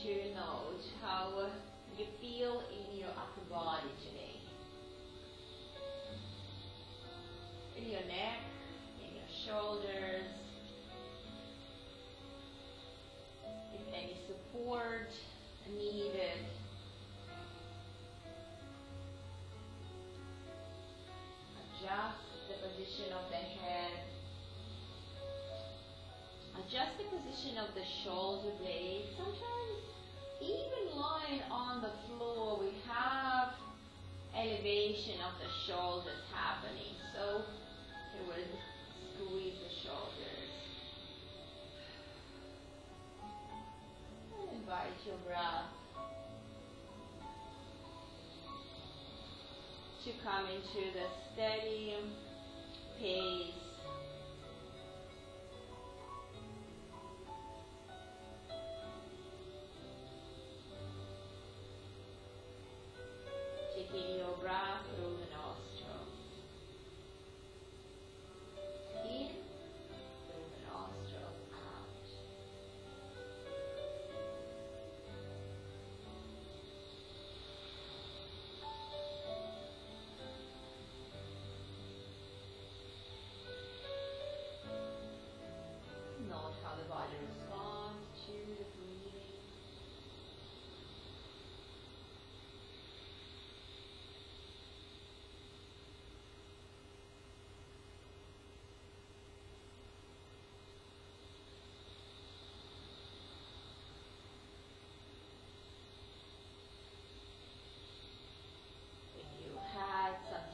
to note how you feel in your upper body today. In your neck, in your shoulders. If any support needed. Adjust the position of the head. Adjust the position of the shoulder blades. Sometimes even lying on the floor we have elevation of the shoulders happening. So it would squeeze the shoulders. And invite your breath to come into the steady pace. Taking your breath through the nostrils. In, through the nostrils, out. Note how the body responds to the breathing.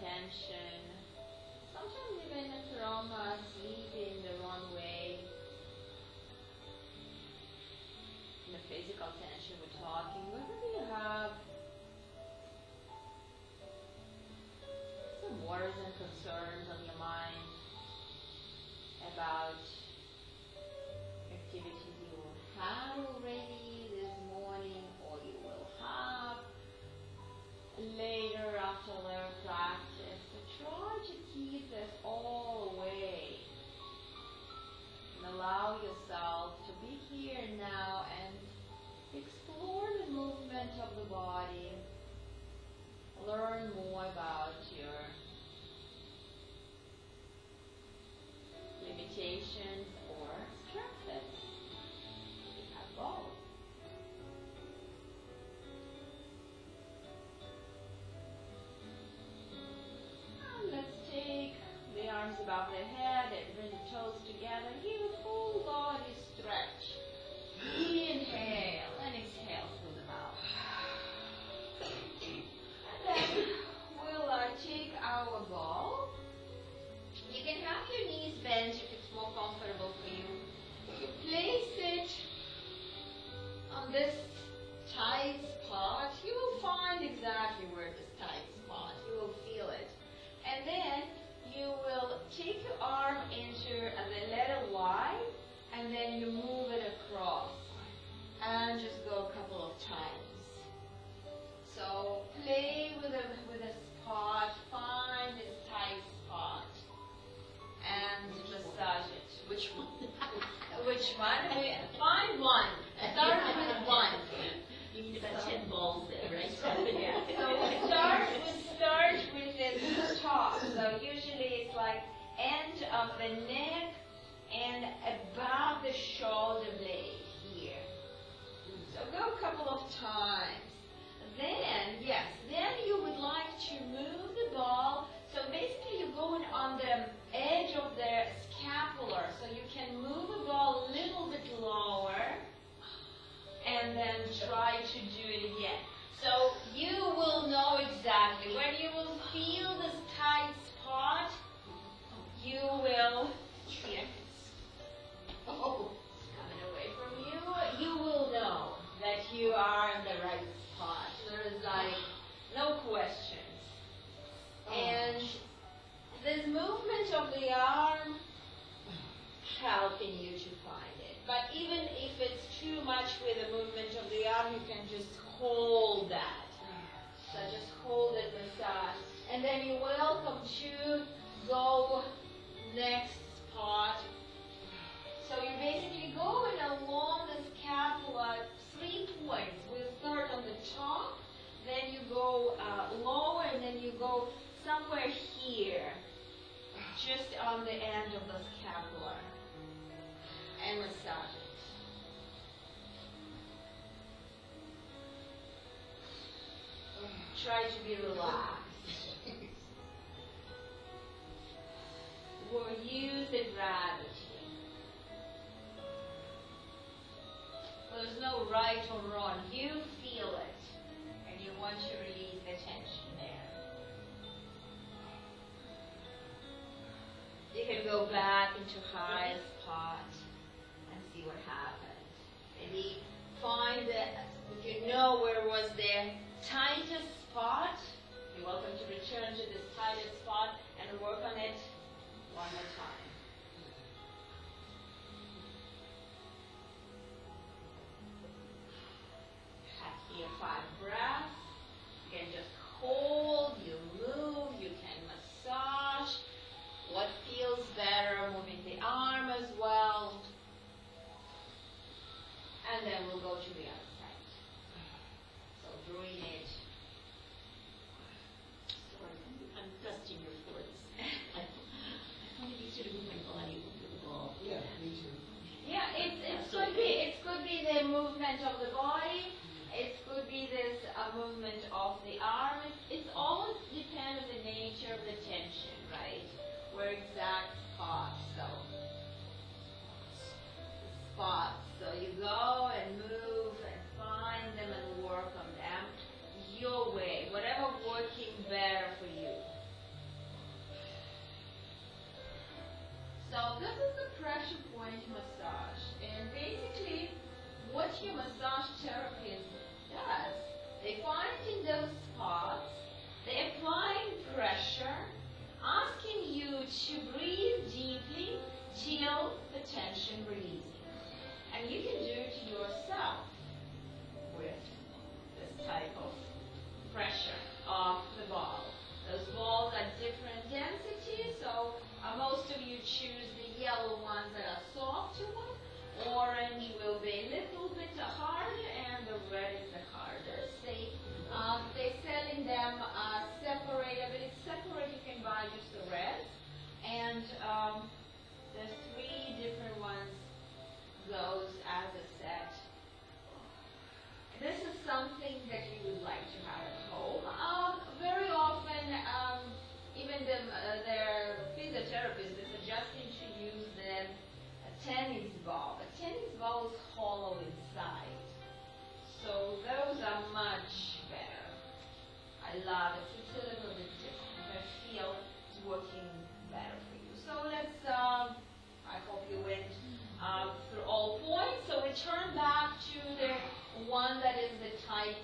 Tension, sometimes even from sleeping the wrong way. In the physical tension we're talking, whether you have some worries and concerns on your mind about activities you will have already this morning or you will have later after their practice. So try to keep this all away and allow yourself to be here now and explore the movement of the body. Learn more about your limitations or strengths. You have both. Arms above the head and bring the toes together. Here, full body stretch. Inhale and exhale through the mouth. And then we'll take our ball. You can have your knees bent if it's more comfortable for you. You place it on this tight spot. You will find exactly where this tight spot. You will feel it. And then you will take your arm into the letter Y and then you move it across and just go a couple of times. So play with a spot, find this tight spot and massage it. Which one? Which one? Find one. Start with one. You need about 10 balls there, right? Yeah. So we start with this top. So usually it's like end of the neck and above the shoulder blade here. So go a couple of times. Then, yes, then you would like to move the ball. So basically you're going on the edge of the scapular. So you can move the ball a little bit lower and then try to do it again. So you will know exactly when you will feel this tight spot, you will, coming away from you, you will know that you are in the right spot. There is like no questions. And this movement of the arm helping you to find it. But even if it's too much with the movement of the arm, you can just hold that. So just hold it, massage. And then you're welcome to go next spot. So you're basically going along the scapula 3 points. just on the end of the scapula and massage it. Try to be relaxed. We'll use the gravity. There's no right or wrong. You feel it, and you want to release the tension there. You can go back into highest spot and see what happens. Maybe find that if you know where was the tightest spot, you're welcome to return to this tightest spot and work on it one more time. Have here 5 breaths. You can just hold, you move, you can massage. What feels better, moving the arm as well. And then we'll go to the other side. So doing it. Sorry, I'm dusting your foot. I find it easier to move my body over the ball. Yeah, me too. Yeah, it could be the movement of the body. It could be this movement of the arm. It's all depends on the nature of the tension, right? Where exact spots. So you go and move and find them and work on them your way, whatever working better for you. So this is the pressure point massage, and basically what your massage therapist does, they find in those spots, they apply pressure, asking you to breathe deeply till the tension releases. And you can do it yourself with this type of pressure off the ball. Those balls are different densities, so most of you choose the yellow ones that are softer one. Orange will be a little bit harder, and the red is the hardest. They're selling them separated, but it's separate. You can buy just the red, and there's 3 different ones. Goes as a set. This is something that you would like to have at home. Very often, even their physiotherapists is suggesting to use a tennis ball. A tennis ball is hollow inside, so those are much better. I love it. It's a little bit different. I feel it's working better for you. So let's. I hope you went through all points. So return back to the one that is the tight,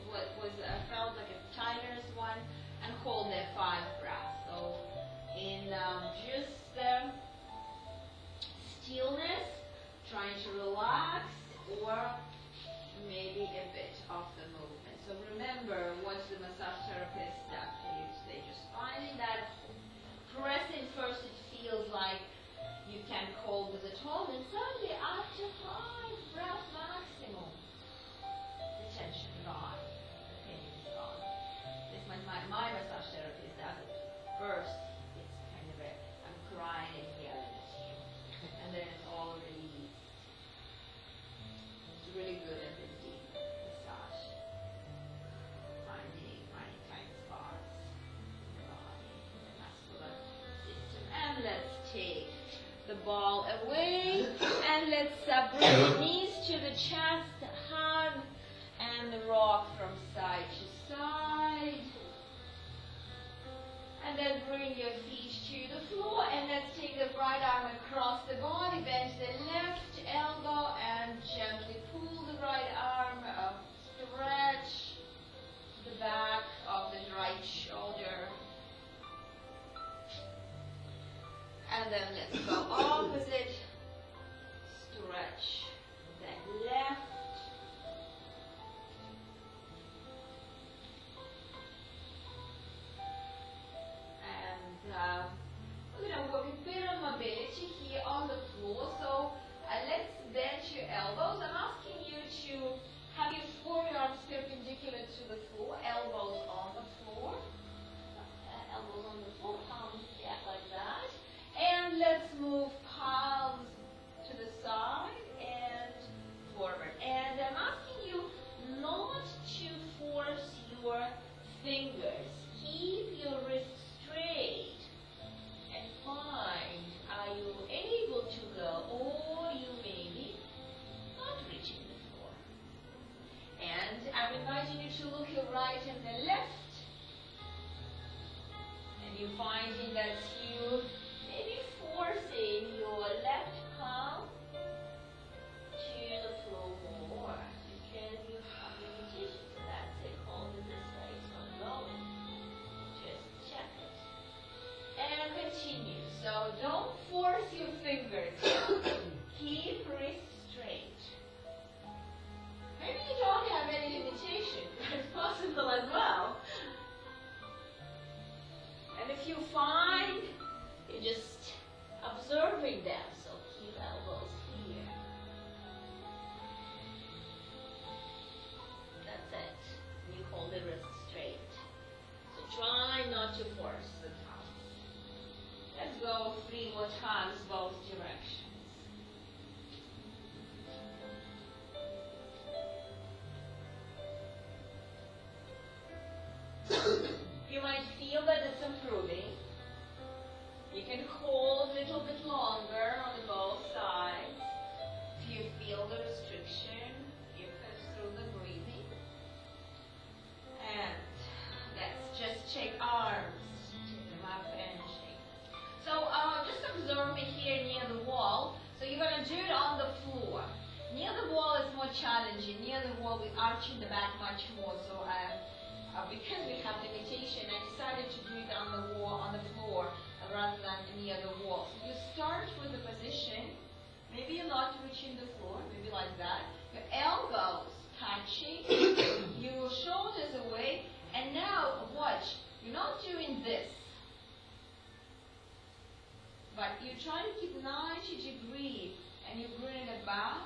what was felt like a tightest one, and hold there 5 breaths. So in just stillness, trying to relax, or maybe a bit of the movement. So remember what the massage therapist does for you. They just finding that pressing first, it feels like you can hold with it home, and suddenly after 5 breaths maximum, the tension gone, the pain is gone. This my massage therapist does it. First, it's kind of I'm crying and yelling at you, and then it's all released. It's really good at the deep massage, finding tight spots in the body, in the muscular system. And let's take the ball away, and let's bring the knees to the chest, hug, and rock from side to side. And then bring your feet to the floor, and let's take the right arm across the body, bend the left elbow, and gently pull the right arm up, stretch the back of the right shoulder. And then let's go opposite, stretch that left, and we're going to work a bit of mobility here on the floor. So let's bend your elbows. I'm asking Imagine you to look your right and the left. And you're finding that you maybe forcing your left palm to the floor more. Because you have limitation. So that's it. Hold it this way. It's not going. Just check it. And continue. So don't force your fingers. Keep wrist straight. Maybe you don't have any limitation. That's possible as well. And if you find, you're just observing them. So keep elbows here. That's it. You hold the wrist straight. So try not to force the thumbs. Let's go 3 more times both directions. You might feel that it's improving. You can hold a little bit longer on both sides. If you feel the restriction, you can through the breathing. And let's just check arms. Take them up and shake. So just observe me here near the wall. So you're going to do it on the floor. Near the wall is more challenging. Near the wall, we're arching the back much more. So because we have limitation, I decided to do it on the wall, on the floor, rather than near the wall. So you start with the position. Maybe you're not reaching the floor, maybe like that. Your elbows touching, your shoulders away, and now watch. You're not doing this, but you're trying to keep 90 degrees, and you're bringing it back,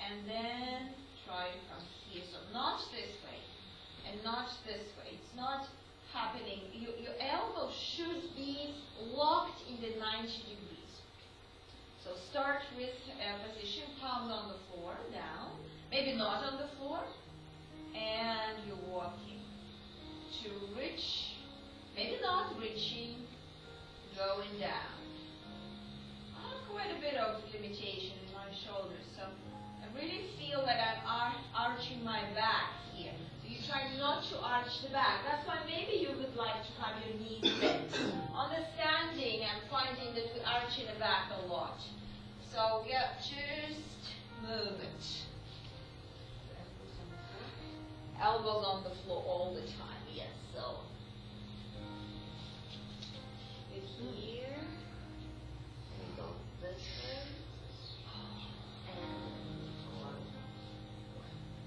and then try from here. So not this way. And not this way. It's not happening. Your elbow should be locked in the 90 degrees. So start with position, palms on the floor, down. Maybe not on the floor. And you're walking to reach, maybe not reaching, going down. I have quite a bit of limitation in my shoulders. So I really feel that I'm arching my back here. You try not to arch the back. That's why maybe you would like to have your knees bent. On the standing, I'm finding that we arch in the back a lot. So yeah, just move it. Elbows on the floor all the time, yes. So here, and go this way, and one.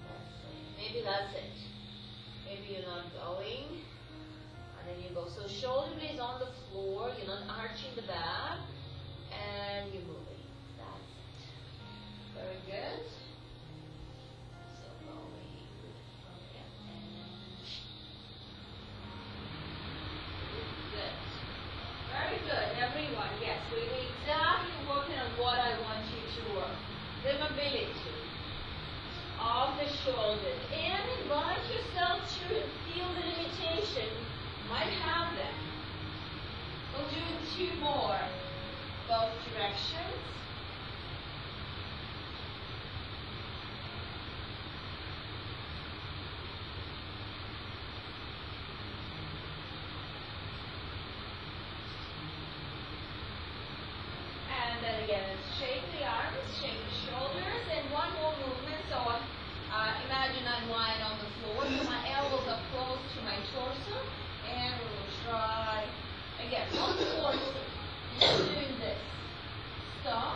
That's it. Maybe that's it. Maybe you're not going, and then you go. So shoulder blades on the floor, you're not arching the back, and you're moving. That's it. Very good. So going. Okay. Good. Very good, everyone. Yes, we're exactly working on what I want you to work. The mobility of the shoulders, and invite yourself to feel the limitation. You might have them. We'll do 2 more, both directions. And then again, shake the arms, shake the shoulders, and one more movement. So imagine I'm lying on the floor, so my elbows are close to my torso, and we will try, again, not forcing, just doing this. Stop.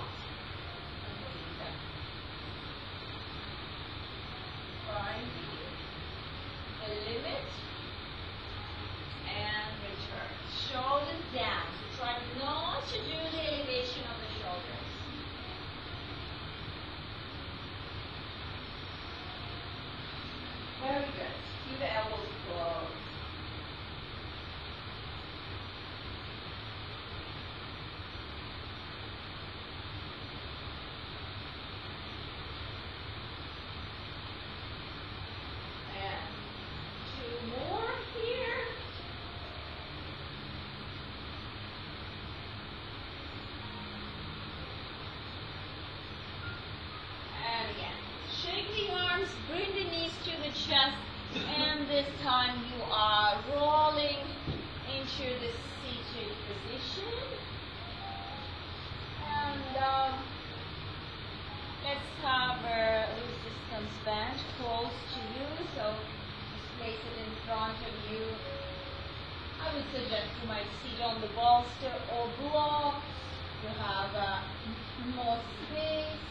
Finding the limit, and return. Shoulders down. So try not to do the elevation of the shoulders. Very good. Keep the elbows closed. chest, and this time you are rolling into the seated position. And let's have a resistance band close to you, so just place it in front of you. I would suggest you might sit on the bolster or block to have more space.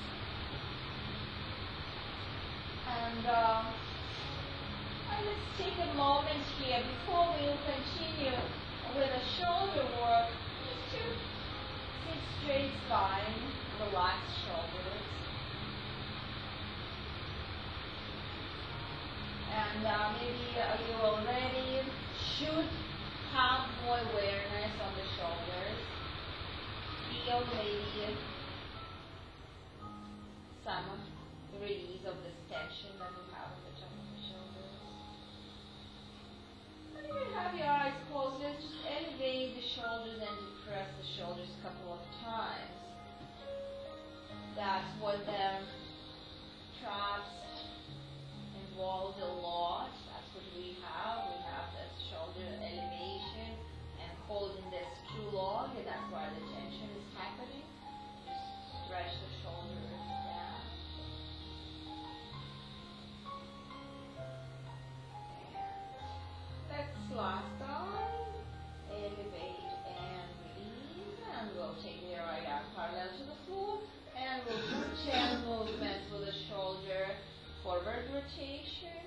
And let's take a moment here before we continue with the shoulder work, just to sit straight spine, relax shoulders. And maybe you already should have more awareness on the shoulders. Feel maybe some release of this tension that we have at the top of the shoulders. And you have your eyes closed. Let's just elevate the shoulders and depress the shoulders a couple of times. That's what the traps involved a lot. That's what we have. We have this shoulder elevation and holding this too long, and that's why the tension is happening. Just stretch the shoulders down. And let's last time. Elevate and release. And we'll take the right arm parallel to the floor. And we'll do 10 movements with the shoulder forward rotation,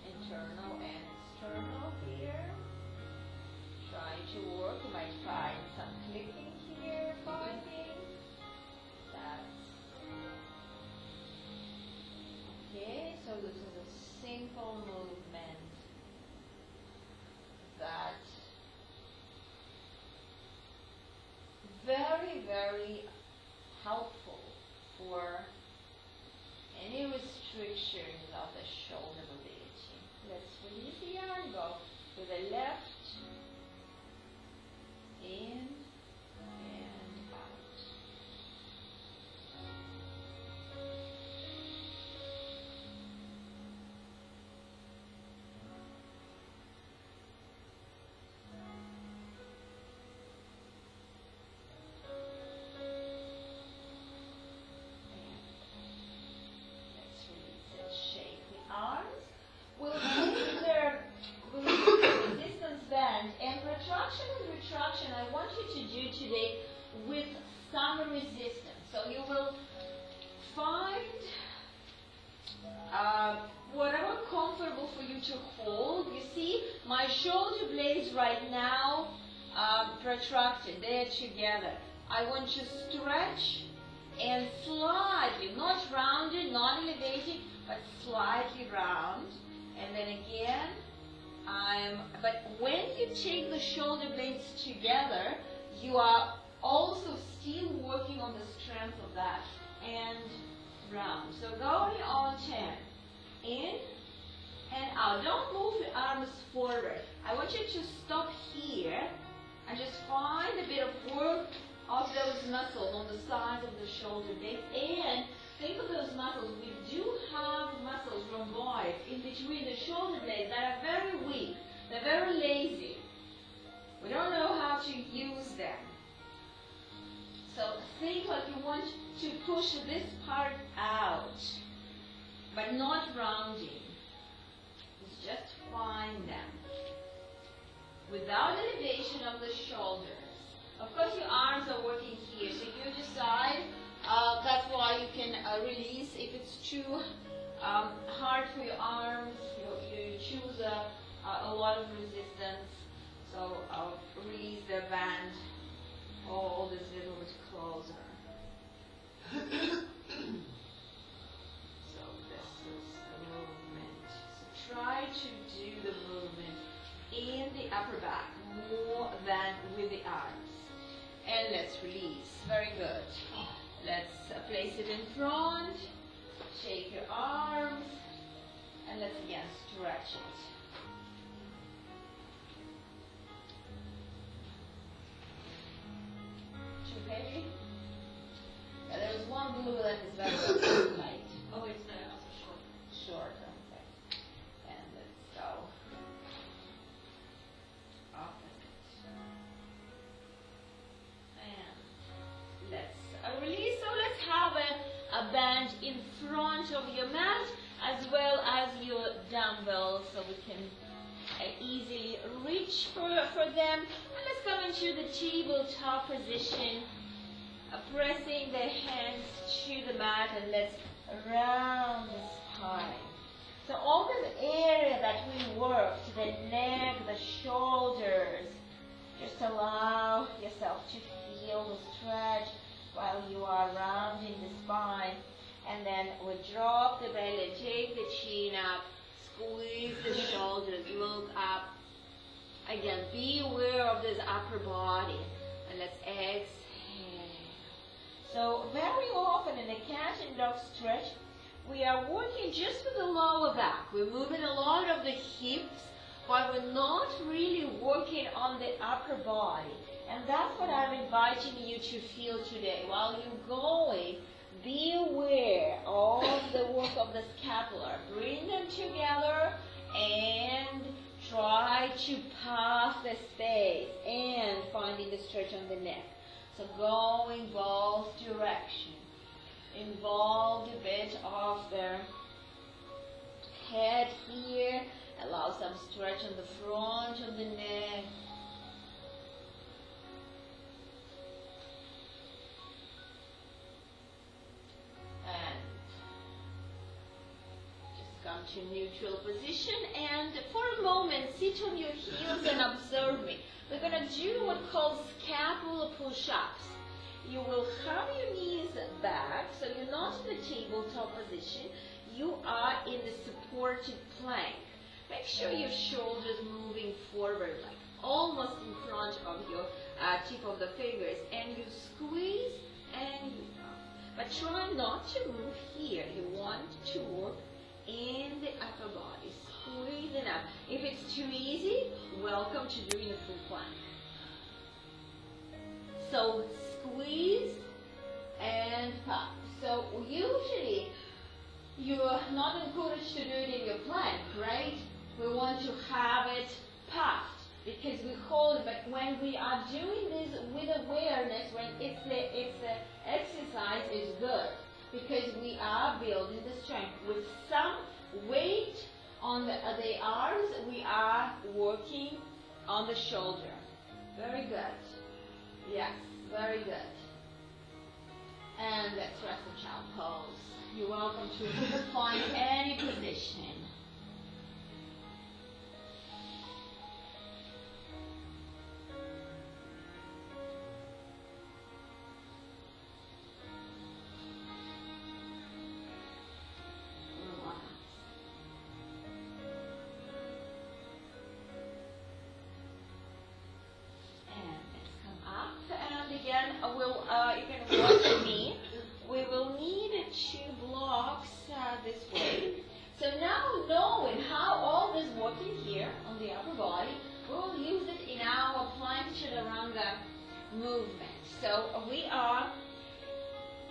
internal and external here. Try to work. You might find some clicking here, popping. That's okay. So this is a simple movement that very, very helpful for any restrictions of the shoulder mobility. Let's release the arm, go to the left, in and out. I want you to do today with some resistance. So you will find whatever comfortable for you to hold. You see, my shoulder blades right now protracted. They're together. I want to stretch and slightly, not rounded, not elevated, but slightly round. And then again, but when you take the shoulder blades together, you are also still working on the strength of that and round. So going on 10, in and out. Don't move the arms forward. I want you to stop here and just find a bit of work of those muscles on the sides of the shoulder blades. And think of those muscles. We do have muscles rhomboid in between the shoulder blades that are very weak. They're very lazy. We don't know how to use them. So think like you want to push this part out, but not rounding. It's just find them. Without elevation of the shoulders. Of course your arms are working here, so you decide. That's why you can release if it's too hard for your arms. You choose a lot of resistance. So release the band. Hold this a little bit closer. So this is the movement. So try to do the movement in the upper back more than with the arms. And let's release. Very good. Let's place it in front. Shake your arms. And let's again stretch it. Too heavy? Yeah, there is one blue that is very front of your mat as well as your dumbbells, so we can easily reach for them. And let's come into the tabletop position, pressing the hands to the mat, and let's round the spine. So all this area that we worked, the neck, the shoulders, just allow yourself to feel the stretch while you are rounding the spine. And then we drop the belly, take the chin up, squeeze the shoulders, look up. Again, be aware of this upper body. And let's exhale. So very often in the cat and dog stretch, we are working just with the lower back. We're moving a lot of the hips, but we're not really working on the upper body. And that's what I'm inviting you to feel today. While you're going, be aware of the work of the scapula. Bring them together and try to pass the space and finding the stretch on the neck. So going both directions. Involve a bit of the head here. Allow some stretch on the front of the neck. And just come to neutral position, and for a moment sit on your heels and observe me. We're going to do what called scapula push-ups. You will have your knees back, so you're not in the tabletop position. You are in the supported plank. Make sure your shoulders moving forward, like almost in front of your tip of the fingers, and you squeeze and you up. But try not to move here. You want to work in the upper body. Squeeze it up. If it's too easy, welcome to doing a full plank. So squeeze and pop. So usually you're not encouraged to do it in your plank, right? We want to have it puffed because we hold it. But when we are doing this with awareness, when it's the exercise is good because we are building the strength. With some weight on the arms, we are working on the shoulder. Very good. Yes, very good. And let's rest in child pose. You're welcome to find any position. You can watch me. We will need 2 blocks this way. So now knowing how all this working here on the upper body, we'll use it in our plank chaturanga movement. So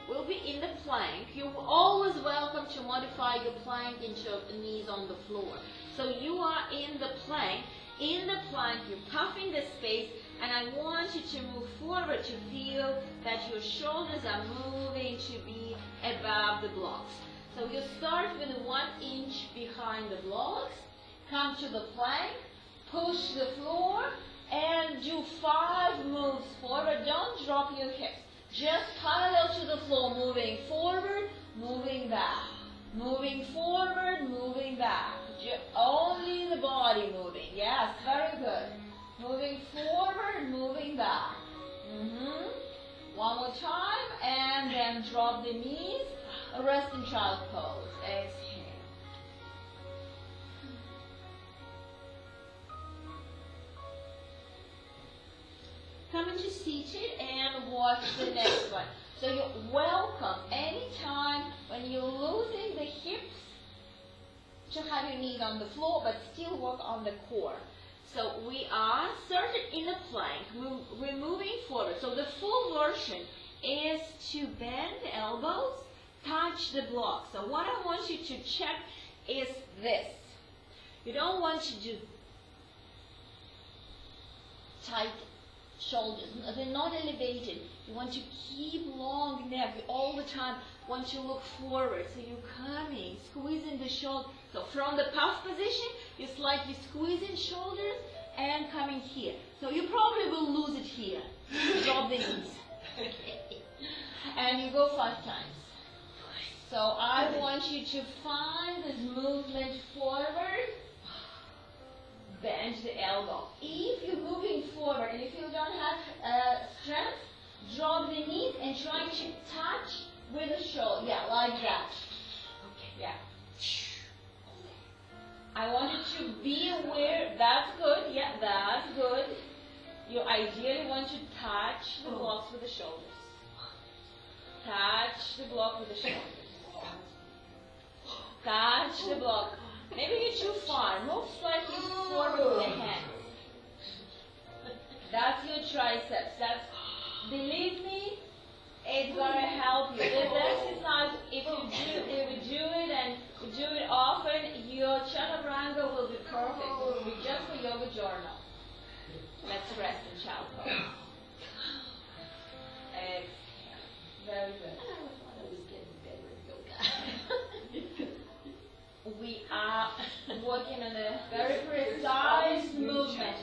we'll be in the plank. You're always welcome to modify your plank into knees on the floor. So you are in the plank. In the plank, you're puffing the space, and I want you to move forward to feel that your shoulders are moving to be above the blocks. So you start with 1 inch behind the blocks, come to the plank, push the floor, and do 5 moves forward. Don't drop your hips. Just parallel to the floor, moving forward, moving back. Moving forward, moving back. Only the body moving. Yes, very good. Moving forward, moving back. One more time, and then drop the knees. Rest in child pose. Exhale. Come into seated and watch the next one. So you're welcome anytime when you're losing the hips to have your knees on the floor, but still work on the core. So we are started in a plank. We're moving forward. So the full version is to bend the elbows, touch the block. So what I want you to check is this. You don't want to do tight shoulders. They're not elevated. You want to keep long neck all the time. want you to look forward. So you're coming, squeezing the shoulder. So from the puff position, you're slightly squeezing shoulders and coming here. So you probably will lose it here. Drop the knees. And you go 5 times. So I want you to find this movement forward. Bend the elbow. If you're moving forward and if you don't have strength, drop the knees and try to touch with the shoulder. Yeah, like that. Okay. Yeah. I want you to be aware. That's good. Yeah, that's good. You ideally want to touch the blocks with the shoulders. Touch the block with the shoulders. Touch the block. Maybe you're too far. Move slightly forward with the hands. That's your triceps. Believe me, it's gonna help you. This exercise, if you do it and you do it often, your chaturanga will be perfect. It will be just for yoga journal. Let's rest in child pose. Exhale. Very good. We are working on a very precise movement.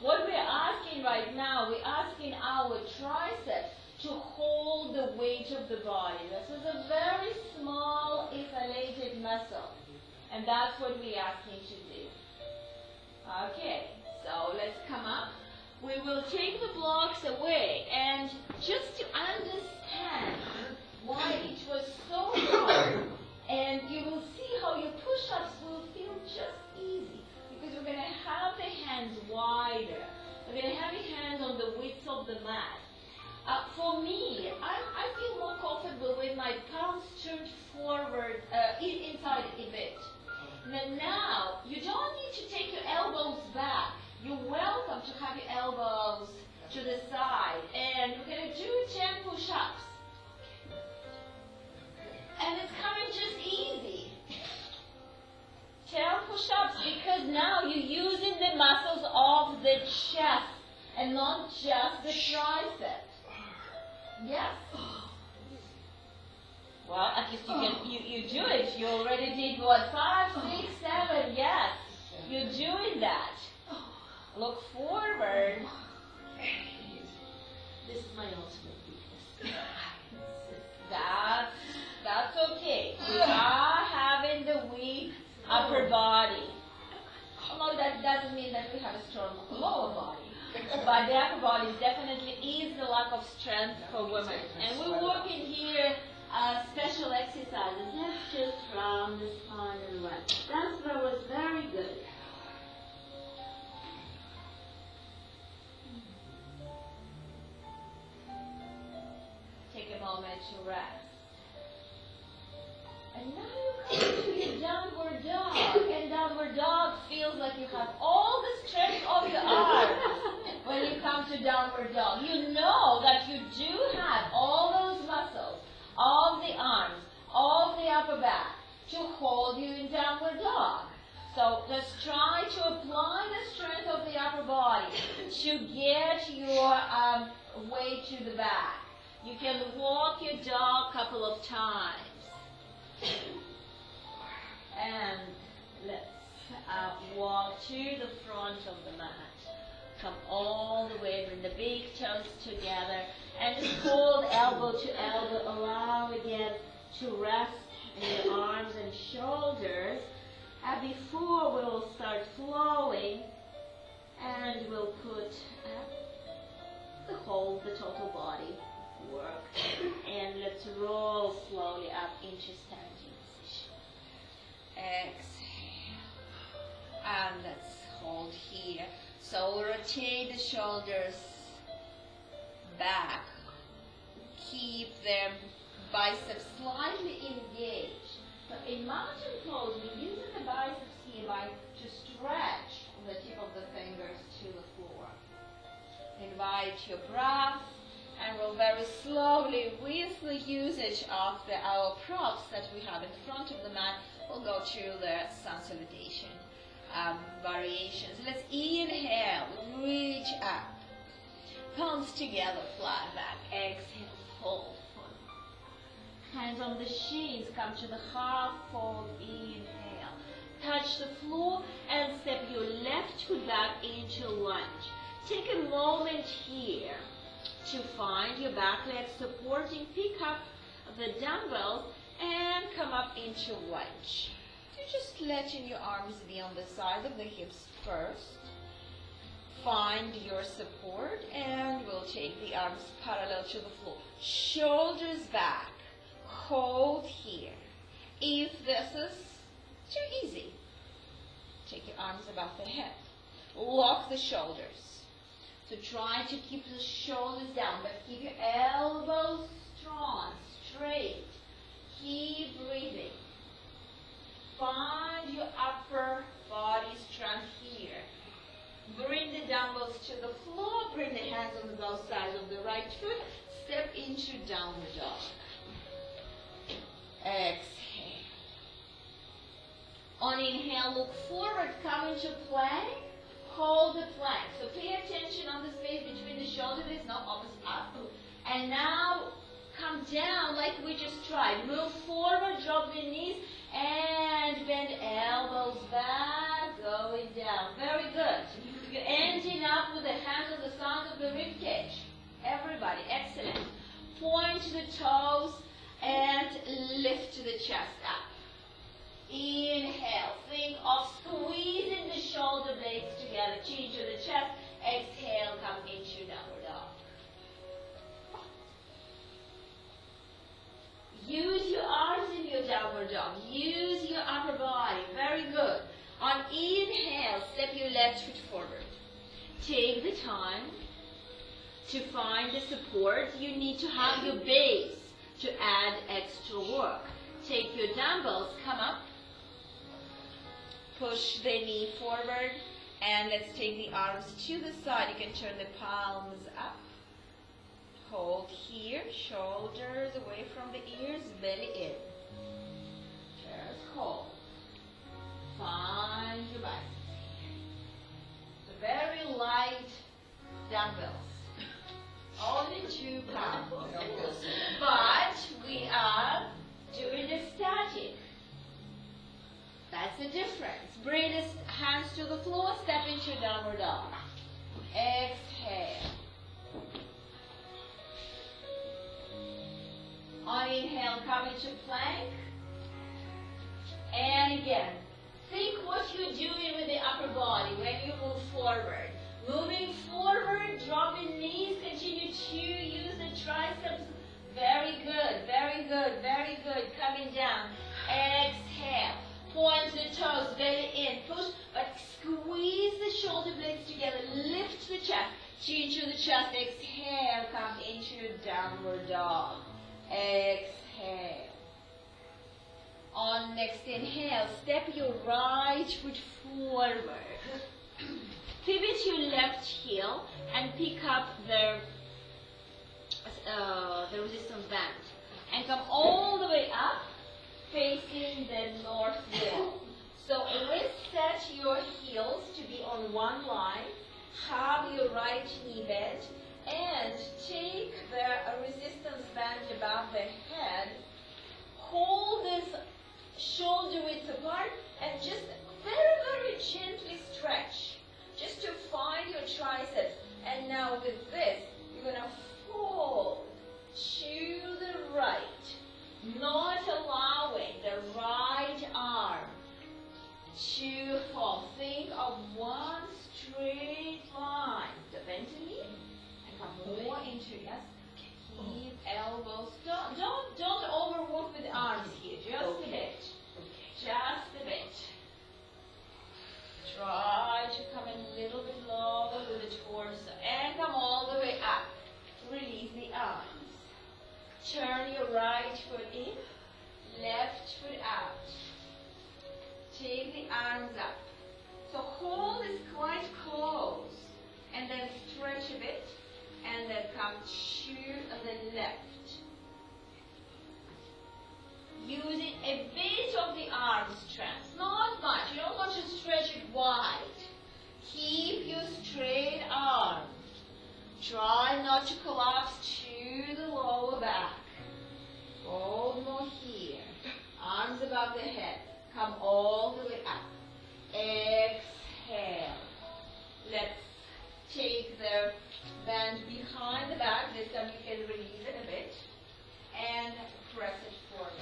What we're asking right now, we're asking our triceps to hold the weight of the body. This is a very small, isolated muscle. And that's what we're asking to do. Okay, so let's come up. We will take the blocks away, and just to understand why it was so hard, and you will see how your push-ups will feel just easy, because we're going to have the hands wider. We're going to have your hands on the width of the mat. For me, I feel more comfortable with my palms turned forward, inside a bit. Now, you don't need to take your elbows back. You're welcome to have your elbows to the side. And we're going to do 10 push-ups. And it's coming just easy. 10 push-ups, because now you're using the muscles of the chest and not just the triceps. Yes? Well, at least you do it. You already did what? 5, 6, 7. Yes. You're doing that. Look forward. This is my ultimate weakness. That's okay. We are having the weak upper body. Although that doesn't mean that we have a strong lower body. But the upper body definitely is the lack of strength for women. And we're working here special exercises. Let's just round the spine and right. That was very good. Take a moment to rest. And now you come to your downward dog. And downward dog feels like you have all the strength of your arms when you come to downward dog. You know that you do have all those muscles of the arms, of the upper back to hold you in downward dog. So just try to apply the strength of the upper body to get your weight to the back. You can walk your dog a couple of times. And let's walk to the front of the mat. Come all the way, bring the big toes together, and just hold elbow to elbow. Allow again to rest in your arms and shoulders. And before we will start flowing, and we'll put the total body work. And let's roll slowly up into standing position. Exhale. And let's hold here. So rotate the shoulders back. Keep their biceps slightly engaged. So in mountain pose, we're using the biceps here to stretch the tip of the fingers to the floor. Invite your breath, and we'll very slowly, with the usage of our props that we have in front of the mat, we'll go to the sun salutation variations. Let's inhale, reach up, palms together, flat back. Exhale, fold forward. Hands on the shins, come to the half fold, inhale. Touch the floor and step your left foot back into lunge. Take a moment here to find your back leg supporting. Pick up the dumbbells and come up into lunge. You're just letting your arms be on the side of the hips first. Find your support and we'll take the arms parallel to the floor. Shoulders back. Hold here. If this is too easy, take your arms above the head. Lock the shoulders. So try to keep the shoulders down, but keep your elbows strong, straight. Keep breathing. Find your upper body strength here. Bring the dumbbells to the floor. Bring the hands on both sides of the right foot. Step into downward dog. Exhale. On inhale, look forward, come into plank. Hold the plank. So pay attention on the space between the shoulders. There's no opposite up. And now come down like we just tried. Move forward, drop the knees, and bend elbows back, going down. Very good. You're ending up with the hands on the sides of the rib cage. Everybody, excellent. Point the toes and lift the chest up. Inhale. Think of squeezing the shoulder blades together. Chin to the chest. Exhale, come into downward dog. Use your arms in your downward dog. Use your upper body. Very good. On inhale, step your left foot forward. Take the time to find the support. You need to have your base to add extra work. Take your dumbbells, come up. Push the knee forward. And let's take the arms to the side. You can turn the palms up. Hold here, shoulders away from the ears, belly in. Just hold. Find your biceps. So very light dumbbells. Only 2 pounds. But we are doing the static. That's the difference. Bring the hands to the floor, step into downward dog. Exhale. On inhale, come into plank. And again, think what you're doing with the upper body when you move forward. Moving forward, dropping knees, continue to use the triceps. Very good, very good, very good. Coming down. Exhale. Point the toes, belly in. Push, but squeeze the shoulder blades together. Lift the chest. Chin to the chest. Exhale. Come into downward dog. Exhale. On next inhale, step your right foot forward. Pivot your left heel and pick up the resistance band. And come all the way up, facing the north wall. So reset your heels to be on one line. Have your right knee bent. And take the resistance band above the head. Hold this shoulder width apart and just very, very gently stretch. Just to find your triceps. And now with this, you're going to fold to the right. Not allowing the right arm to fall. Think of one straight line. The bent knee. Come more into, yes. Keep elbows. Don't overwork with the arms here. Just a bit. Just a bit. Try to come a little bit lower with the torso. And come all the way up. Release the arms. Turn your right foot in. Left foot out. Take the arms up. So hold is quite close. And then stretch a bit. And then come to the left. Using a bit of the arm strength. Not much. You don't want to stretch it wide. Keep your straight arm. Try not to collapse to the lower back. Hold more above the head. Come all the way up. Exhale. Let's take the band behind the back. This time you can release it a bit. And press it forward.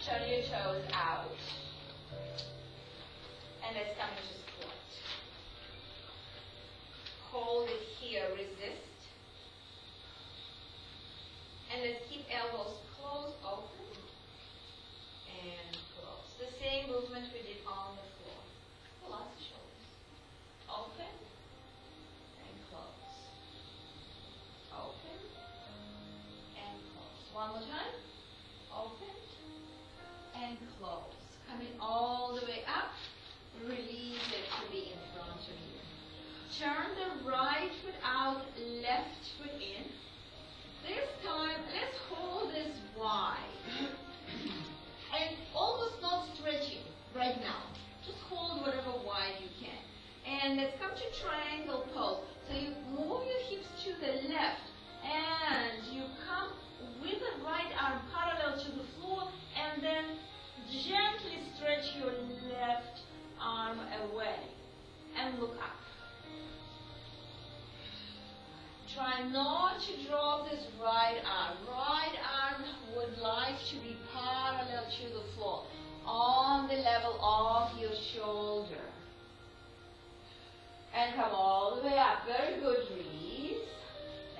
Turn your toes out. And let's come into squat. Hold it here, resist. And let's keep elbows closed, open, and close. The same movement we did on the floor. Relax the shoulders. Open, and close. Open, and close. One more time. Open, and close. Coming all the way up. Release it to be in front of you. Turn the right foot out, left foot in. This time, let's hold this wide. And almost not stretching right now. Just hold whatever wide you can. And let's come to triangle pose. So you move your hips to the left. And you come with the right arm parallel to the floor. And then gently stretch your left arm away and look up. Try not to drop this right arm. Right arm would like to be parallel to the floor, on the level of your shoulder. And come all the way up. Very good. Release.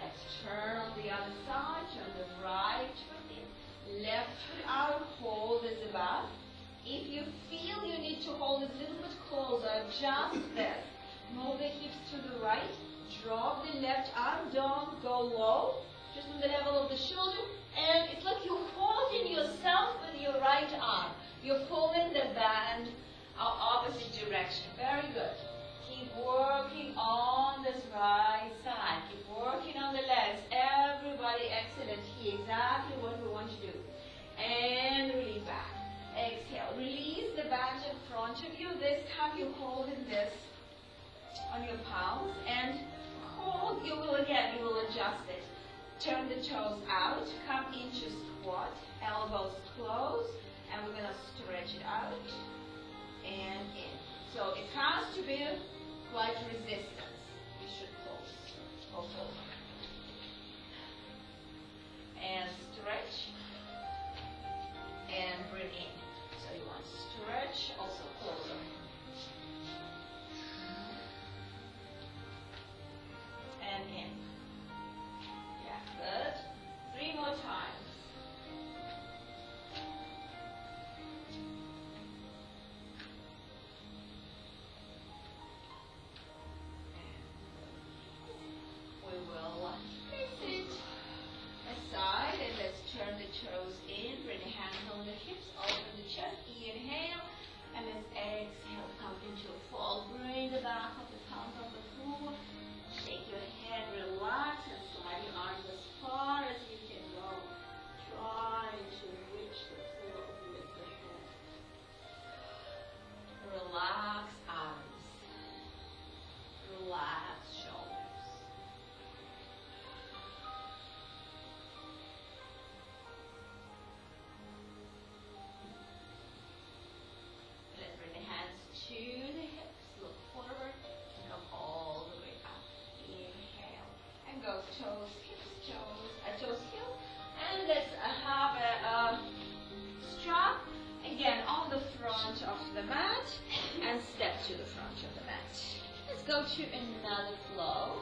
Let's turn on the other side. Turn the right foot in. Left foot out. Hold this above. If you feel you need to hold it a little bit closer, just this. Move the hips to the right. Drop the left arm. Don't go low. Just on the level of the shoulder. And it's like you're holding yourself with your right arm. You're pulling the band opposite direction. Very good. Keep working on this right side. Keep working on the legs. Everybody excellent here. Exactly what we want to do. And release back. Exhale. Release the band in front of you. This time you're holding this on your palms. And hold. You will adjust it. Turn the toes out. Come into squat. Elbows close. And we're going to stretch it out. And in. So it has to be quite resistance. You should close. Also. And stretch. And bring in. So you want to stretch, also closer. And in. Yeah, good. 3 more times. We will place it aside and let's turn the toes in. Bring the hands on the hips, open the chest. Inhale, and let's exhale. Come into a fold. Bring the back of the palms on the floor. Shake your head, relax, and slide your arms as far as you can go. Try to reach the floor with the head. Relax arms. Relax shoulders. Let's bring the hands to the hips. Look forward and come all the way up. Inhale. And go toes, hips, toes, heel. And let's have a strap again on the front of the mat and step to the front of the mat. Let's go to another flow.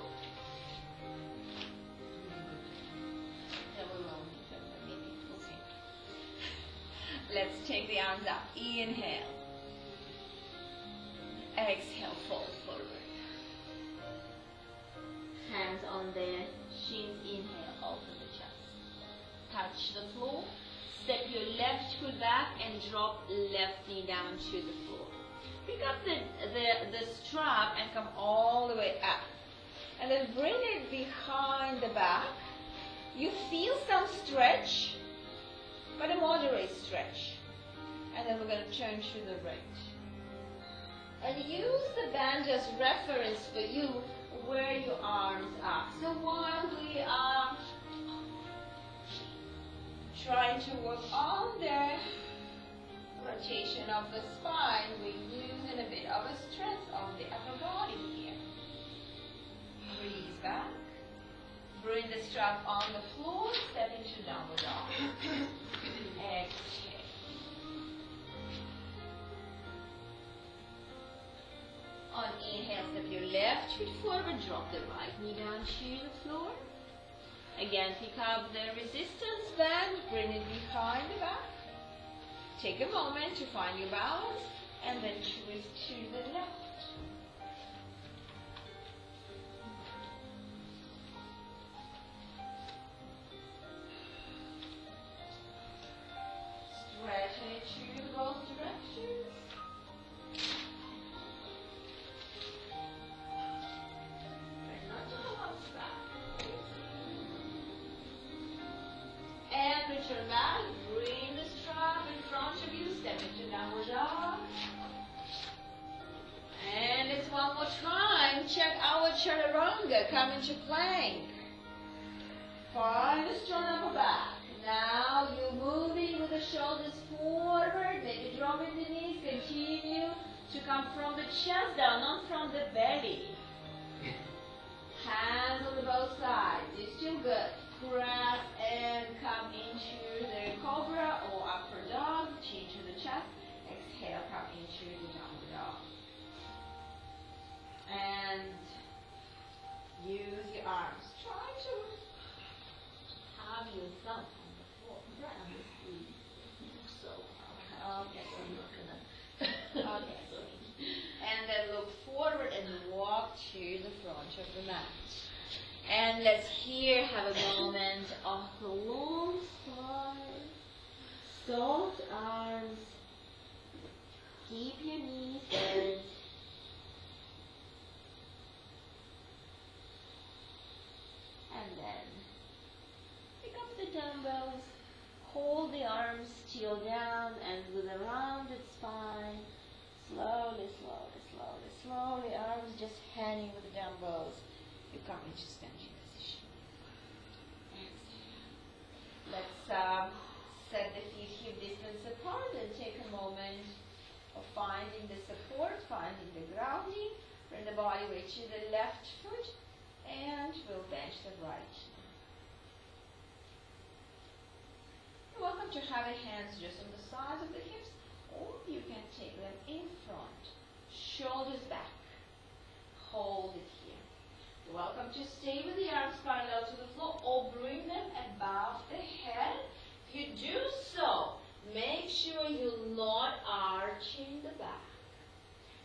Then we will maybe we'll see. Let's take the arms up. Inhale. Exhale, fold forward. Hands on the shins. Inhale, open the chest. Touch the floor. Step your left foot back and drop left knee down to the floor. Pick up the strap and come all the way up. And then bring it behind the back. You feel some stretch, but a moderate stretch. And then we're going to turn to the right. And use the band as reference for you where your arms are. So while we are trying to work on the rotation of the spine, we're using a bit of a stress on the upper body here. Breathe back. Bring the strap on the floor, step into downward dog. Exhale. On inhale, step your left foot forward, drop the right knee down to the floor. Again, pick up the resistance band, bring it behind the back. Take a moment to find your balance, and then twist to the left. Stretch it to both directions. Try not to collapse back. And return back. Bring the strap in front of you. Step into downward dog. And it's one more time. Check our chaturanga. Come into plank. Find a strong upper back. Now you're moving with the shoulders forward, maybe dropping the knees, continue to come from the chest down, not from the belly. Hands on the both sides, you're still good. Press and come into the cobra or upper dog, chin to the chest. Exhale, come into the downward dog. And use your arms. Try to have yourself. Okay. And then look forward and walk to the front of the mat. And let's here have a moment of the long spine, soft arms. Keep your knees bent. And then pick up the dumbbells. Hold the arms still down, and with a rounded spine, slowly, arms just hanging with the dumbbells, you come into standing position. Let's set the feet hip distance apart and take a moment of finding the support, finding the grounding. Bring the body weight to the left foot, and we'll bench the right. You're welcome to have your hands just on the sides of the hips, or you can take them in front. Shoulders back. Hold it here. You're welcome to stay with the arms parallel to the floor, or bring them above the head. If you do so, make sure you're not arching the back.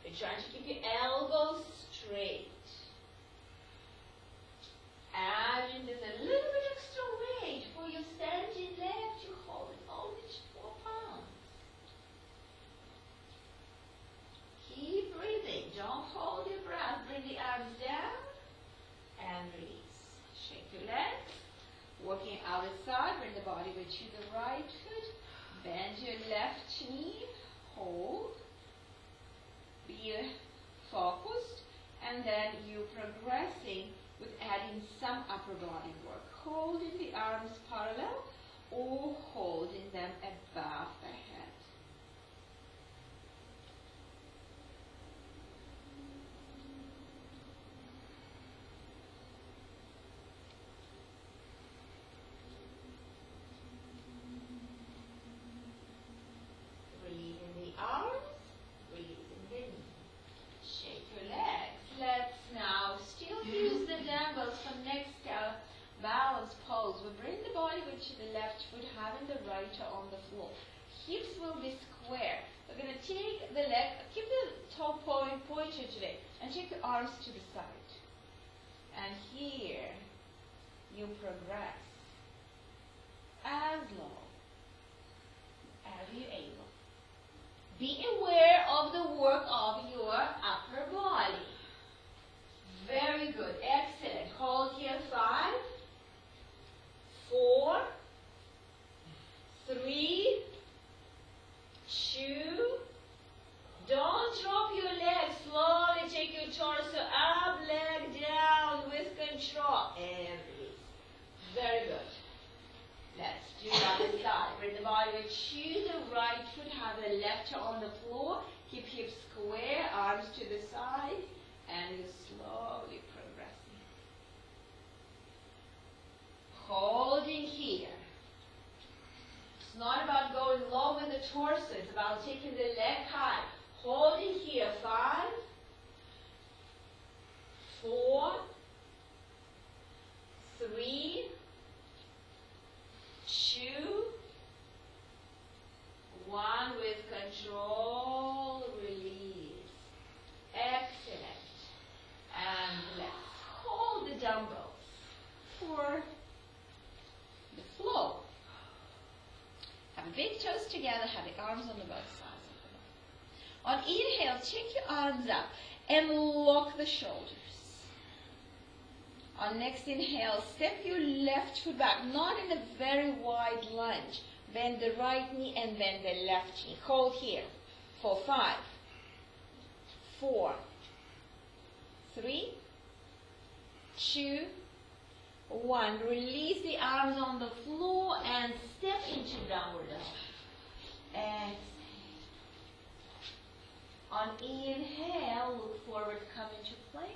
You're trying to keep your elbows straight. Adding just a little bit extra weight for your standing leg to hold it only 4 pounds. Keep breathing. Don't hold your breath. Bring the arms down and release. Shake your legs. Working outside. Bring the body weight to the right foot. Bend your left knee. Hold. Be focused. And then you're progressing with adding some upper body work. Holding the arms parallel or holding them above the head. Releasing the arms, releasing the knee. Shake your legs. Let's now still use the dumbbells for next balance pose. We bring the body weight to the left foot, having the right on the floor. Hips will be square. We're going to take the leg, keep the toe point pointed today, and take the arms to the side. And here, you progress as low as you're able. Be aware of the work of your upper body. Very good. Excellent. Hold here. 5, 4, 3, 2. Don't drop your legs. Slowly take your torso up, leg down with control. And release. Very good. Let's do the other side. Bring the body weight choose the right foot, have the left toe on the floor, keep hips square, arms to the side, and you slowly progressing. Holding here. It's not about going low in the torso, it's about taking the leg high. Holding here, 5, 4, 3, 2, 1, with control, release. Excellent. And let's hold the dumbbells for the flow. Have the big toes together, have the arms on the both sides of the body. On inhale, take your arms up and lock the shoulders. On next inhale, step your left foot back, not in a very wide lunge. Bend the right knee and bend the left knee. Hold here for 5, 4, 3, 2, 1. Release the arms on the floor and step into downward dog. Exhale. On inhale, look forward, come into plank.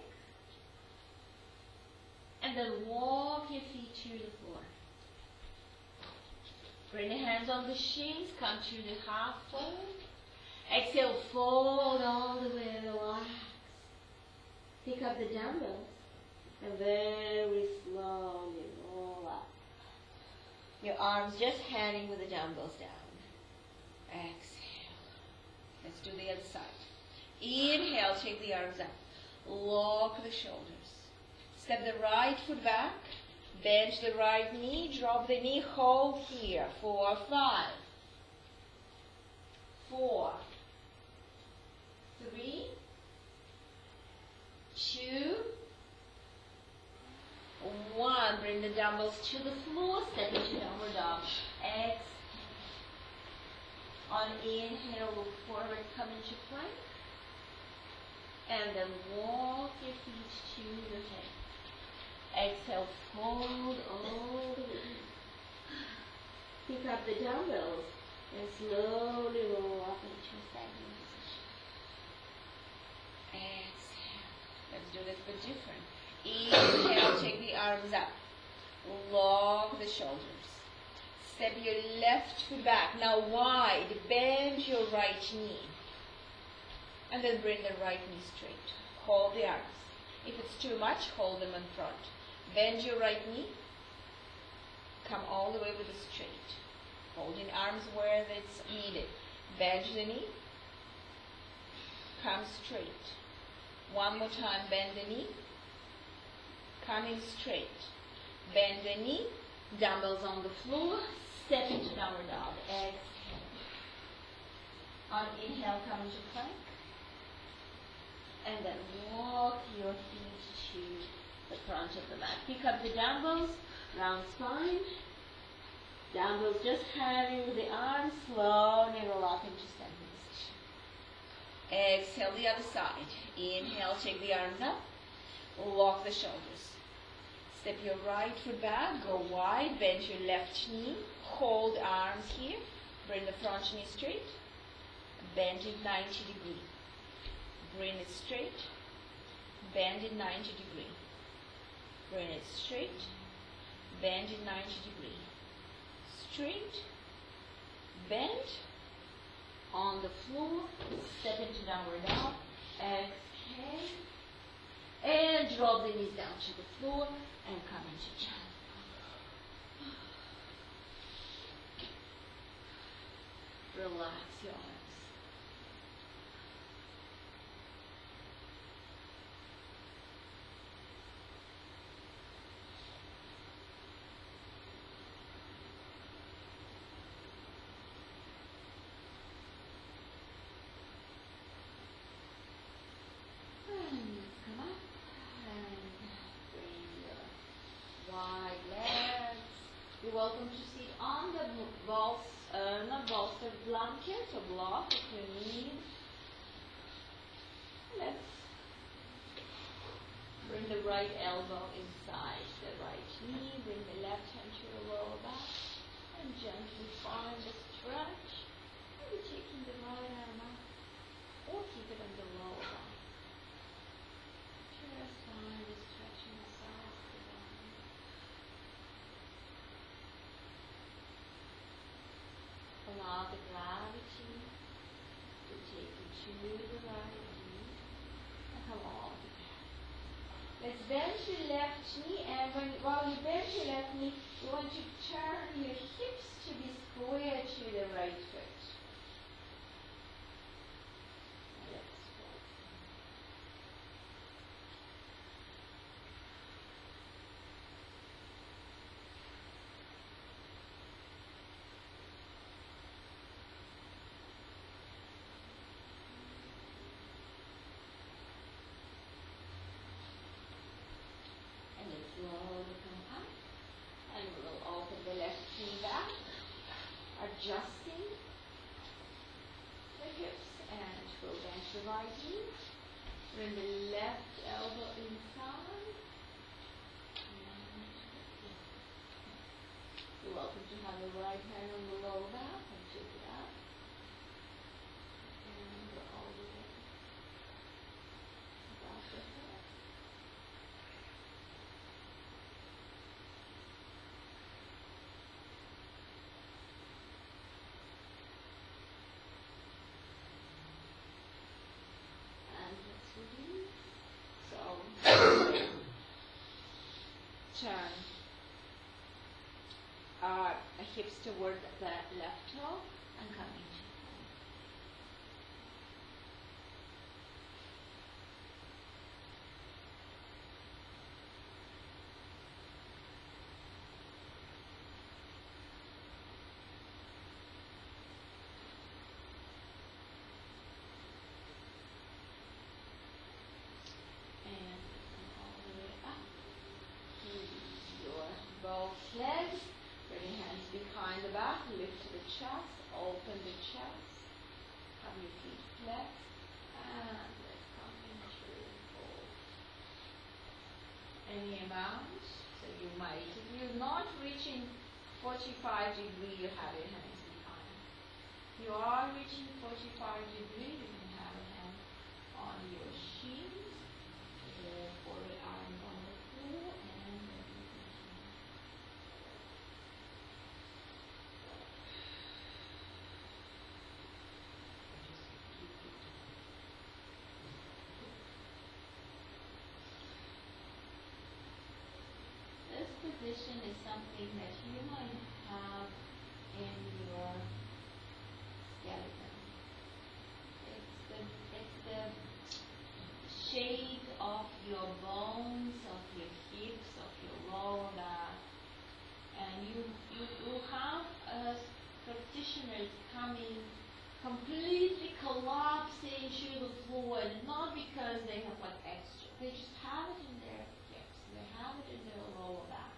And then walk your feet to the floor. Bring the hands on the shins, come to the half fold. Exhale, fold all the way, relax. Pick up the dumbbells and very slowly roll up. Your arms just hanging with the dumbbells down. Exhale. Let's do the other side. Inhale, take the arms up. Lock the shoulders. Step the right foot back. Bend the right knee. Drop the knee. Hold here for 5, 4, 3, 2, 1. Bring the dumbbells to the floor. Step into downward dog. Exhale. On inhale, look forward, come into plank. And then walk your feet to the head. Exhale, fold all the way. Pick up the dumbbells and slowly roll up into a standing position. Exhale. Let's do this but different. Inhale, take the arms up. Lock the shoulders. Step your left foot back. Now wide. Bend your right knee. And then bring the right knee straight. Hold the arms. If it's too much, hold them in front. Bend your right knee. Come all the way with it straight. Holding arms where it's needed. Bend the knee. Come straight. One more time, bend the knee. Coming straight. Bend the knee. Dumbbells on the floor. Step into downward dog. Exhale. On inhale, come into plank. And then walk your feet to the front of the mat. Pick up the dumbbells, round spine. Dumbbells just hanging with the arms, slowly roll up into standing position. Exhale the other side. Inhale, take the arms up. Lock the shoulders. Step your right foot back, go wide, bend your left knee. Hold arms here. Bring the front knee straight. Bend it 90 degrees. Bring it straight, bend it 90 degrees. Bring it straight, bend it 90 degrees. Straight, bend, on the floor, step into downward dog. Exhale, and drop the knees down to the floor and come into child's pose. Relax your arms. You're welcome to sit on the not bolster, blanket or block if you need. Let's bring the right elbow inside the right knee, bring the left hand to your lower back, and gently find the stretch. Maybe taking the right arm up or keep it on the lower back. Just find the stretching the sides of the body. Allow the gravity to take you to the right knee and come all the way. Let's bend your left knee, and while you bend your left knee, you want to turn your hips to be square to the right foot. Let's go. And let's slowly come up. And we'll open the left knee back, adjusting the hips, and we'll bend the right knee. Bring the left elbow inside. You're welcome to have the right hand on the lower back and take it up. And go all the way. Back the head. And let's release. So, turn our hips toward the left toe and come into. And come all the way up. Release your both legs. Bring your hands behind the back. Lift the chest. Open the chest. Have your feet flexed. And let's come into fold. Any amount. So you might, if you're not reaching 45 degrees, you have your hands behind. If you are reaching 45 degrees, you can have a hand on your shins. Or arm on the floor, and then you continue. This position is something that you might have in your skeleton. It's the shape of your bones, of your hips, of your lower back. And you will have practitioners coming completely collapsing to the floor, and not because they have like extra. They just have it in their hips. They have it in their lower back.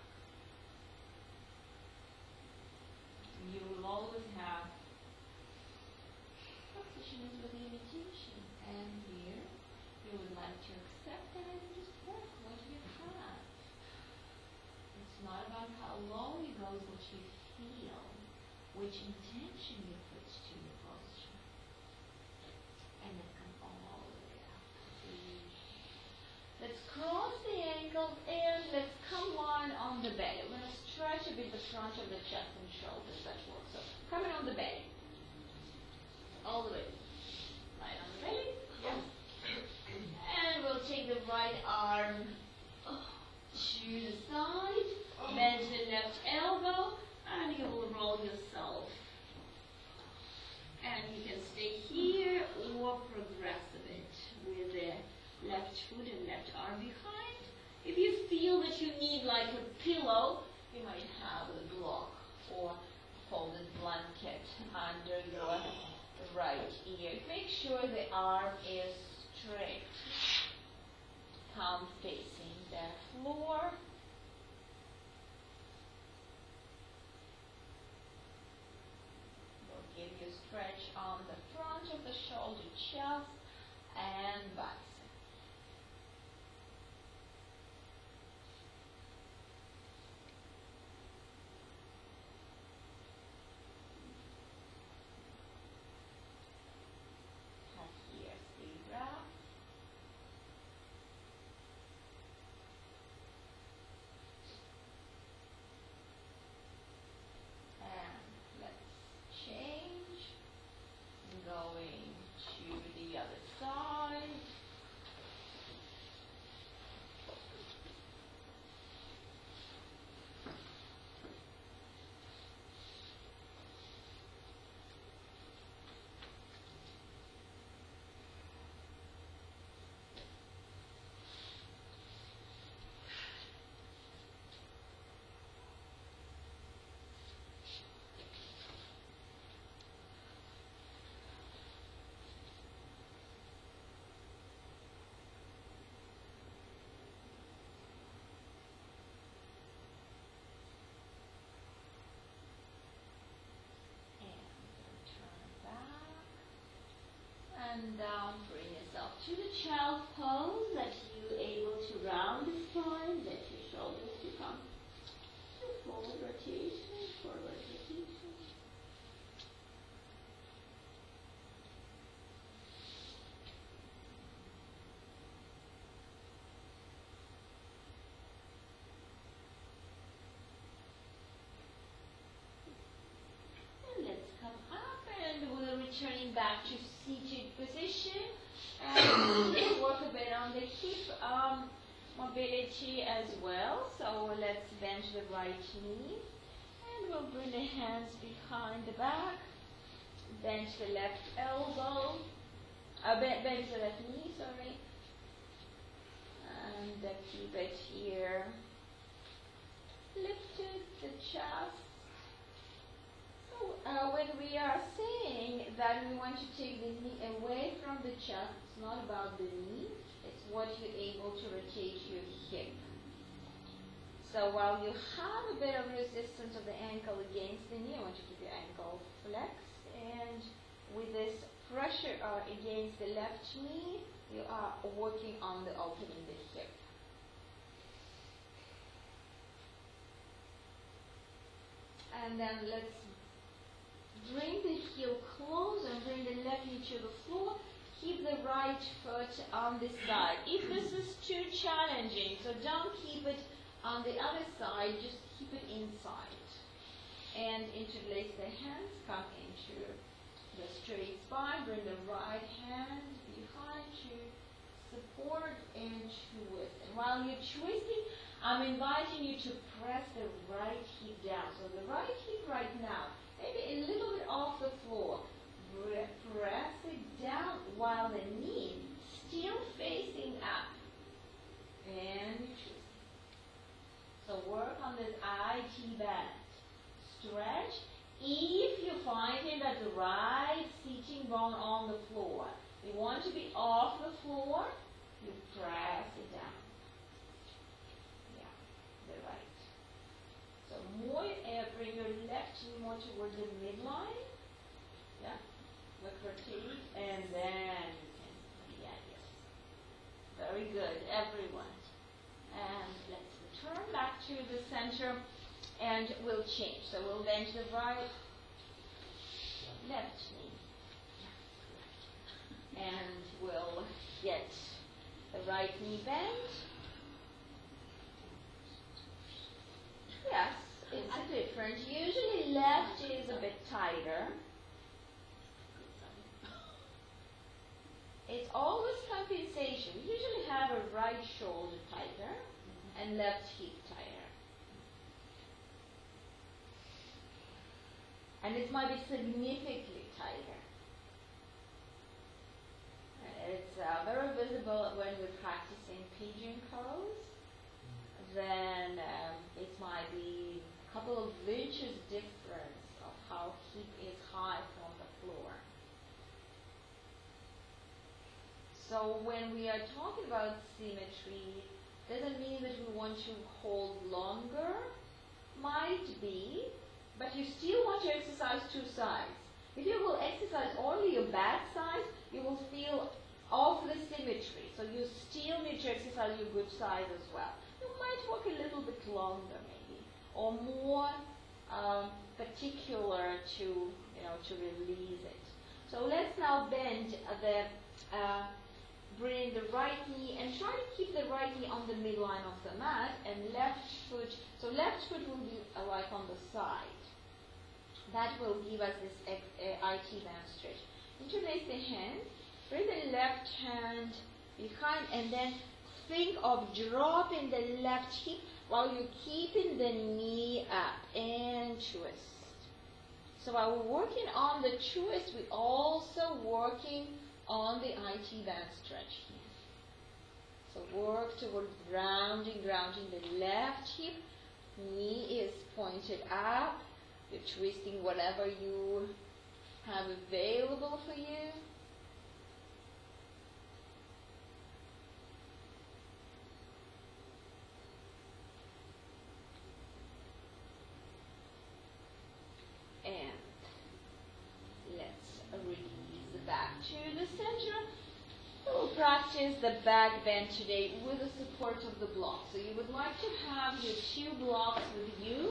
You will always have practitioners with limitation. And here, you would like to accept that and just work what you have. It's not about how low you go, it's what you feel, which intention you put to your posture. And then come all the way up. Let's cross the ankles and let's come line on the belly. We're going to stretch a bit the front of the chest and shoulders. That works. So coming on the belly. All the way. Right on the belly. Yeah. And we'll take the right arm to the side, bend the left elbow, and you will roll yourself. And you can stay here or progress a bit with the left foot and left arm behind. If you feel that you need like a pillow, you might have a block or folded blanket under your right ear. Make sure the arm is straight. Palm facing the floor. We'll give you stretch on the front of the shoulder, chest, and bicep. and down. Bring yourself to the child's pose, that you're able to round the spine, let your shoulders become forward rotation, forward rotation. And let's come up, and we're returning back to seated position. And we'll work a bit on the hip mobility as well. So let's bend the right knee, and we'll bring the hands behind the back. Bend the left elbow. Bend the left knee, sorry. And keep it here. Lifted the chest. So when we are saying that we want to take the knee away from the chest, it's not about the knee, it's what you're able to rotate your hip. So while you have a bit of resistance of the ankle against the knee, I want you to keep your ankle flexed, and with this pressure against the left knee, you are working on the opening the hip. And then let's bring the heel close and bring the left knee to the floor. Keep the right foot on this side. If this is too challenging, so don't keep it on the other side, just keep it inside. And interlace the hands, come into the straight spine, bring the right hand behind to support and twist. And while you're twisting, I'm inviting you to press the right hip down. So the right hip right now, maybe a little bit off the floor. Press it down while the knee still facing up. And twist. So work on this IT bend. Stretch. If you're finding that the right seating bone on the floor, you want to be off the floor, you press it down. Yeah, the right. So more, bring your left knee more toward the midline. Yeah, look, rotate, and then you can, yeah, yes. Very good, everyone. And let's return back to the center, and we'll change. So we'll bend the right, left knee. And we'll get the right knee bent. Yes, it's different. Usually left is a bit tighter. It's always compensation. We usually have a right shoulder tighter and left hip tighter. And it might be significantly tighter. It's very visible when we're practicing pigeon pose. Then it might be a couple of inches difference of how hip is high from the floor. So when we are talking about symmetry, doesn't mean that we want to hold longer. Might be, but you still want to exercise two sides. If you will exercise only your back side, you will feel off the symmetry. So you still need to exercise your good side as well. You might work a little bit longer maybe, or more particular to release it. So let's now bend bring the right knee and try to keep the right knee on the midline of the mat, and left foot. So left foot will be like on the side. That will give us this IT band stretch. Interlace the hands. Bring the left hand behind, and then think of dropping the left hip while you're keeping the knee up, and twist. So while we're working on the twist, we're also working on the IT band stretch here. So work toward grounding the left hip. Knee is pointed up. You're twisting whatever you have available for you. And let's release back to the the center. We'll practice the back bend today with the support of the block. So you would like to have your two blocks with you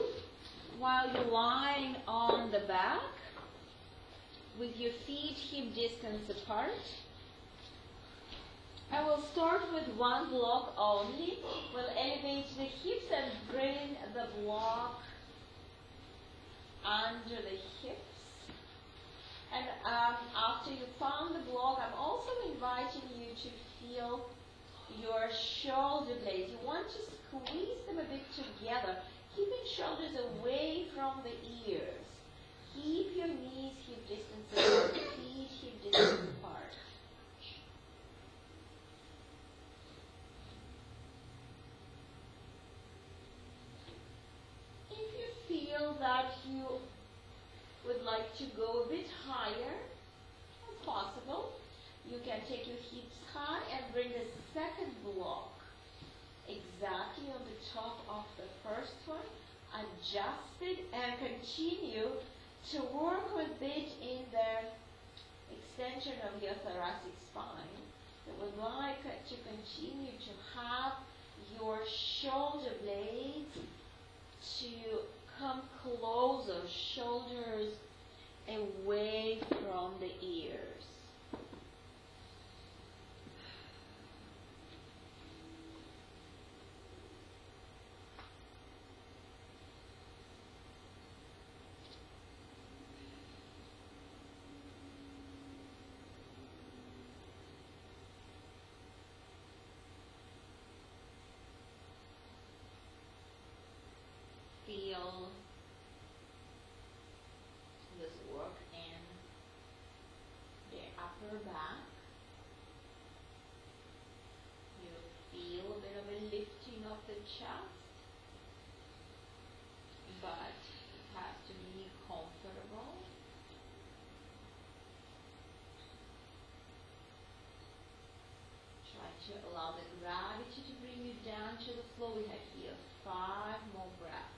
while you're lying on the back with your feet hip distance apart. I will start with one block only. We'll elevate the hips and bring the block under the hips. And after you found the block, I'm also inviting you to feel your shoulder blades. You want to squeeze them a bit together, keeping shoulders away from the ears. Keep your knees hip distance apart, feet hip distance apart. If you feel that you would like to go a bit higher, as possible, you can take your hips high and bring the second block exactly on the top of the first one. Adjust it and continue to work a bit in the extension of your thoracic spine. I would like to continue to have your shoulder blades to come closer, shoulders away from the ears. Feel this work in the upper back. You feel a bit of a lifting of the chest, but it has to be comfortable. Try to allow the gravity to bring you down to the floor. We have here 5 more breaths.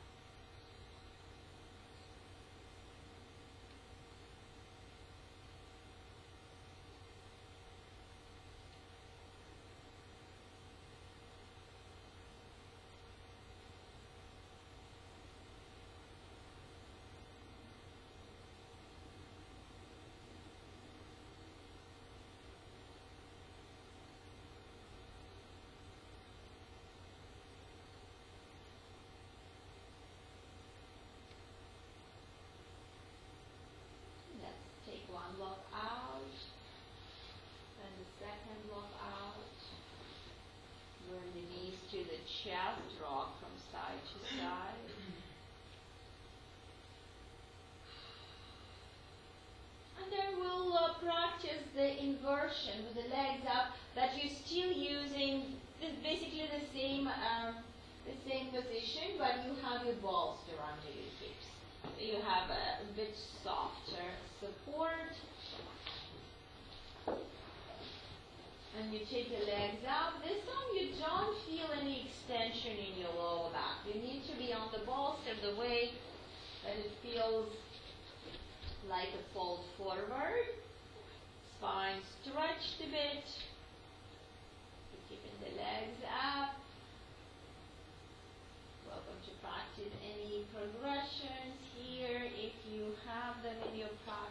One block out, then the second block out. Bring the knees to the chest, rock from side to side. And then we'll practice the inversion with the legs up, that you're still using basically the same position, but you have your bolster under your hips. You have a bit softer support, and you take the legs up. This time you don't feel any extension in your lower back. You need to be on the bolster the way that it feels like a fold forward. Spine stretched a bit. You're keeping the legs up. Welcome to practice any progressions here if you have them in your practice.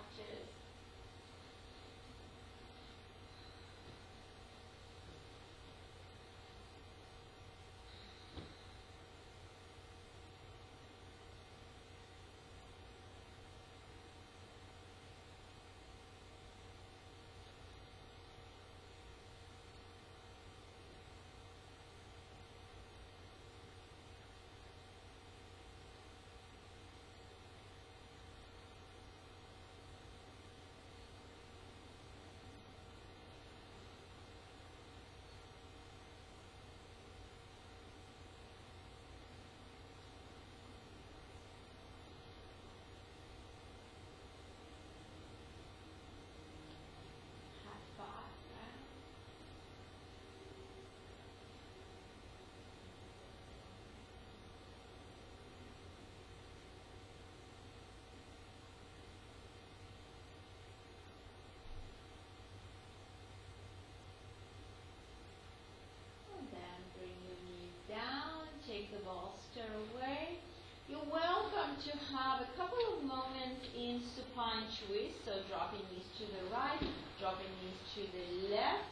So dropping knees to the right, dropping knees to the left.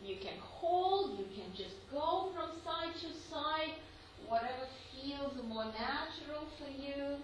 You can hold, you can just go from side to side, whatever feels more natural for you.